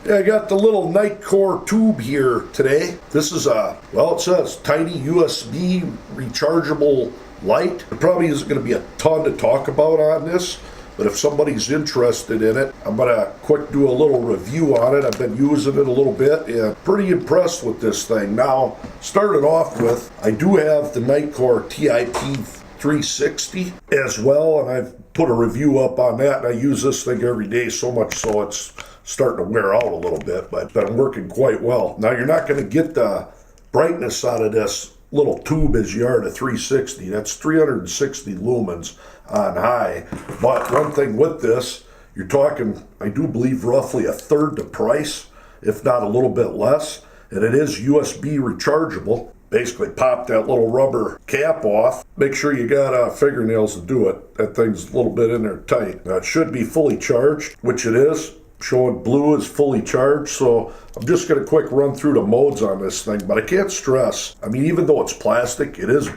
Yeah, I got the little Nitecore Tube here today. This is a, well, it says tiny USB rechargeable light. There probably isn't going to be a ton to talk about on this, but if somebody's interested in it, I'm going to quick do a little review on it. I've been using it a little bit and pretty impressed with this thing. Now, started off with, I do have the Nitecore TIP 360 as well, and I've put a review up on that, and I use this thing every day, so much so it's starting to wear out a little bit, but it's been working quite well. Now, you're not going to get the brightness out of this little tube as you are the 360. That's 360 lumens on high. But one thing with this, you're talking, I do believe, roughly a third the price, if not a little bit less, and it is USB rechargeable. Basically pop that little rubber cap off. Make sure you got fingernails to do it. That thing's a little bit in there tight. Now, it should be fully charged, which it is. Showing blue is fully charged, so I'm just going to quick run through the modes on this thing, but I can't stress, I mean, even though it's plastic, it is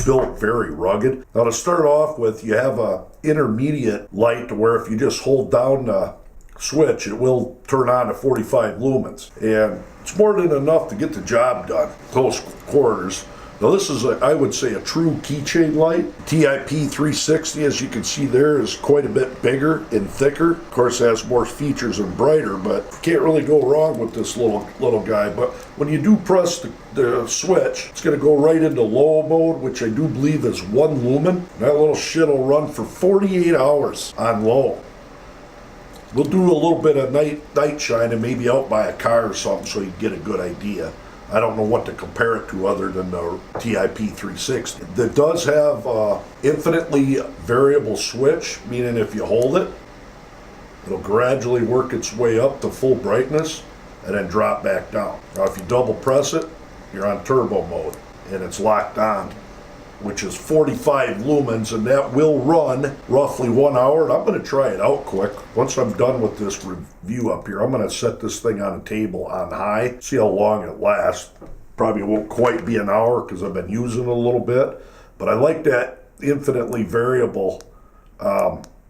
built very rugged. Now, to start off with, you have a intermediate light where if you just hold down the switch, it will turn on to 45 lumens, and it's more than enough to get the job done, close quarters. Now, this is, I would say, a true keychain light. TIP 360, as you can see there, is quite a bit bigger and thicker. Of course, it has more features and brighter, but can't really go wrong with this little guy. But when you do press the switch, it's going to go right into low mode, which I do believe is 1 lumen. And that little shit will run for 48 hours on low. We'll do a little bit of night shine and maybe out by a car or something so you get a good idea. I don't know what to compare it to other than the TIP 360. That does have infinitely variable switch, meaning if you hold it, it'll gradually work its way up to full brightness and then drop back down. Now, if you double press it, you're on turbo mode and it's locked on, which is 45 lumens, and that will run roughly 1 hour. And I'm going to try it out quick. Once I'm done with this review up here, I'm going to set this thing on a table on high, see how long it lasts. Probably won't quite be an hour because I've been using it a little bit, but I like that infinitely variable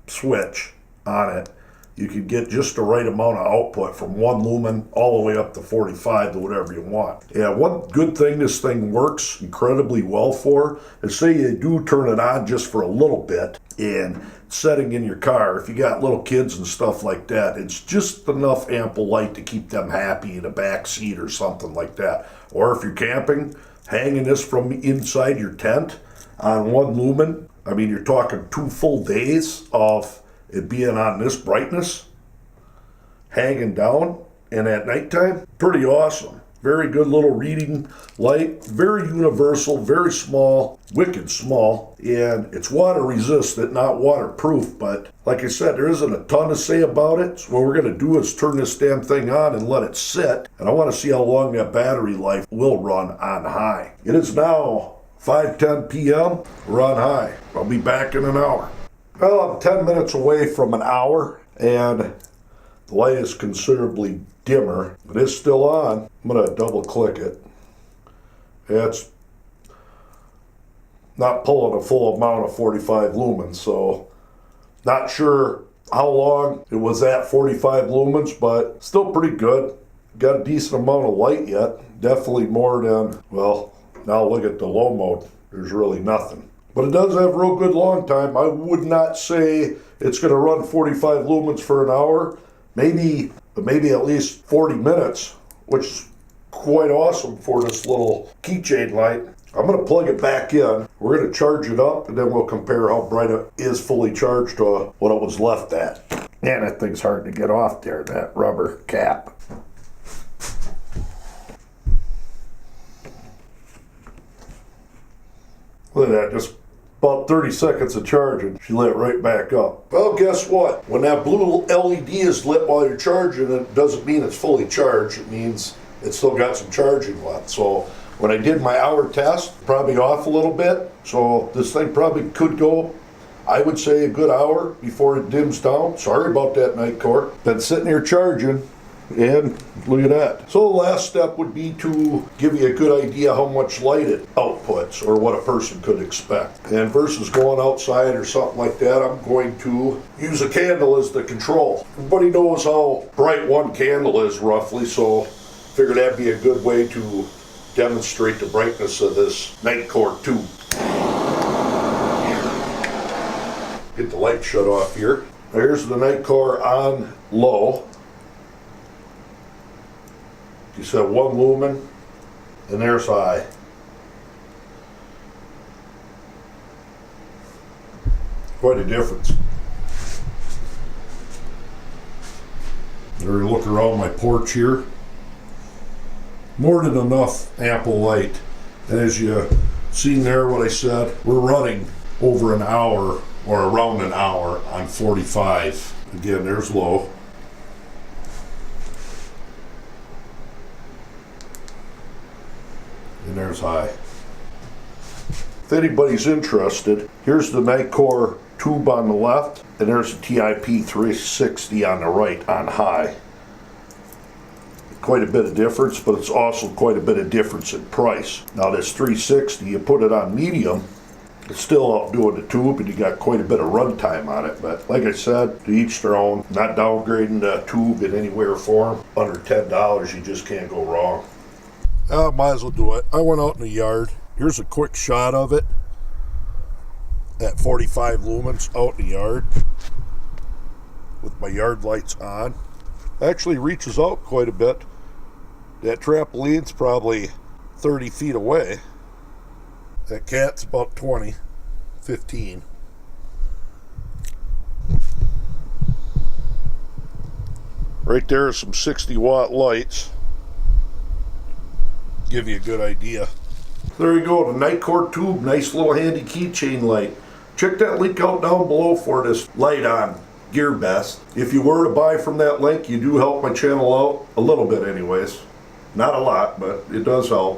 switch on it. You can get just the right amount of output from 1 lumen all the way up to 45 to whatever you want. Yeah, one good thing this thing works incredibly well for is, say you do turn it on just for a little bit and setting in your car, if you got little kids and stuff like that, it's just enough ample light to keep them happy in a back seat or something like that. Or if you're camping, hanging this from inside your tent on 1 lumen, I mean, you're talking 2 full days of it being on this brightness, hanging down, and at nighttime, pretty awesome. Very good little reading light, very universal, very small, wicked small, and it's water resistant, not waterproof, but like I said, there isn't a ton to say about it. So what we're going to do is turn this damn thing on and let it sit, and I want to see how long that battery life will run on high. It is now 5:10 p.m. We're on high. I'll be back in an hour. Well, I'm 10 minutes away from an hour, and the light is considerably dimmer. It is still on. I'm going to double click it. It's not pulling a full amount of 45 lumens, so not sure how long it was at 45 lumens, but still pretty good. Got a decent amount of light yet. Definitely more than, well, now look at the low mode. There's really nothing. But it does have real good long time. I would not say it's going to run 45 lumens for an hour. Maybe at least 40 minutes, which is quite awesome for this little keychain light. I'm going to plug it back in. We're going to charge it up, and then we'll compare how bright it is fully charged to what it was left at. Man, that thing's hard to get off there, that rubber cap. Look at that, just about 30 seconds of charging, she lit right back up. Well, guess what? When that blue LED is lit while you're charging, it doesn't mean it's fully charged. It means it's still got some charging left. So when I did my hour test, probably off a little bit. So this thing probably could go, I would say, a good hour before it dims down. Sorry about that, Nitecore. Been sitting here charging And look at that. So the last step would be to give you a good idea how much light it outputs or what a person could expect. And versus going outside or something like that, I'm going to use a candle as the control. Everybody knows how bright one candle is roughly, so figured that'd be a good way to demonstrate the brightness of this Nitecore Tube. Get the light shut off here. There's the Nitecore on low. You said 1 lumen, and there's high. Quite a difference. There, look around my porch here. More than enough ample light. And as you seen there what I said, we're running over an hour or around an hour on 45. Again, there's low. And there's high. If anybody's interested, here's the Nitecore Tube on the left, and there's the TIP 360 on the right on high. Quite a bit of difference, but it's also quite a bit of difference in price. Now this 360, you put it on medium, it's still outdoing the tube, and you got quite a bit of runtime on it. But like I said, to each their own. Not downgrading the tube in any way or form. Under $10, you just can't go wrong. Might as well do it. I went out in the yard. Here's a quick shot of it at 45 lumens out in the yard with my yard lights on. Actually reaches out quite a bit. That trampoline's probably 30 feet away. That cat's about 20, 15. Right there are some 60-watt lights. Give you a good idea. There you go, the Nitecore Tube, nice little handy keychain light. Check that link out down below for this light on GearBest. If you were to buy from that link, you do help my channel out a little bit anyways. Not a lot, but it does help.